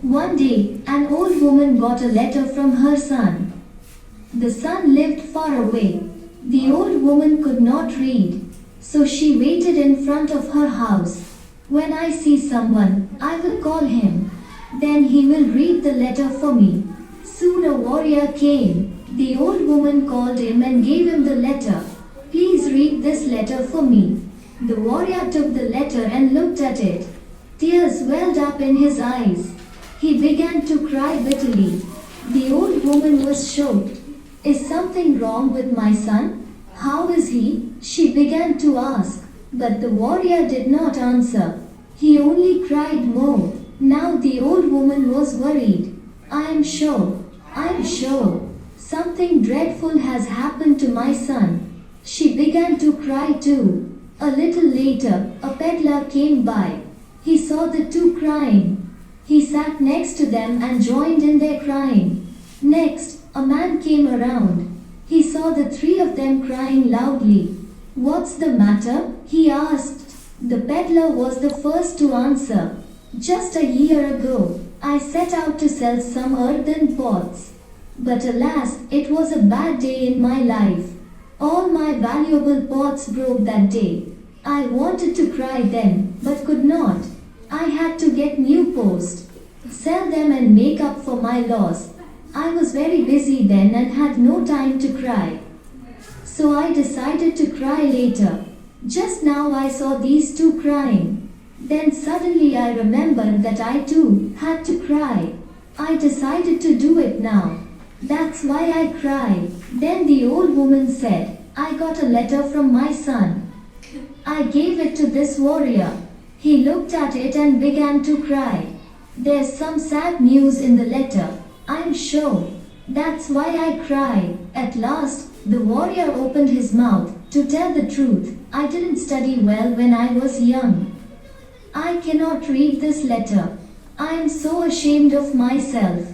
One day, an old woman got a letter from her son. The son lived far away. The old woman could not read, so she waited in front of her house. When I see someone, I will call him. Then he will read the letter for me. Soon a warrior came. The old woman called him and gave him the letter. Please read this letter for me. The warrior took the letter and looked at it. Tears welled up in his eyes. He began to cry bitterly. The old woman was shocked. Is something wrong with my son? How is he? She began to ask. But the warrior did not answer. He only cried more. Now the old woman was worried. I am sure something dreadful has happened to my son. She began to cry too. A little later, a peddler came by. He saw the two crying. He sat next to them and joined in their crying. Next, a man came around. He saw the three of them crying loudly. What's the matter? He asked. The peddler was the first to answer. Just a year ago, I set out to sell some earthen pots. But alas, it was a bad day in my life. All my valuable pots broke that day. I wanted to cry then, but could not. I had to get new posts, sell them and make up for my loss. I was very busy then and had no time to cry. So I decided to cry later. Just now I saw these two crying. Then suddenly I remembered that I too had to cry. I decided to do it now. That's why I cried. Then the old woman said, I got a letter from my son. I gave it to this warrior. He looked at it and began to cry. There's some sad news in the letter, I'm sure. That's why I cried. At last, the warrior opened his mouth. To tell the truth, I didn't study well when I was young. I cannot read this letter. I am so ashamed of myself.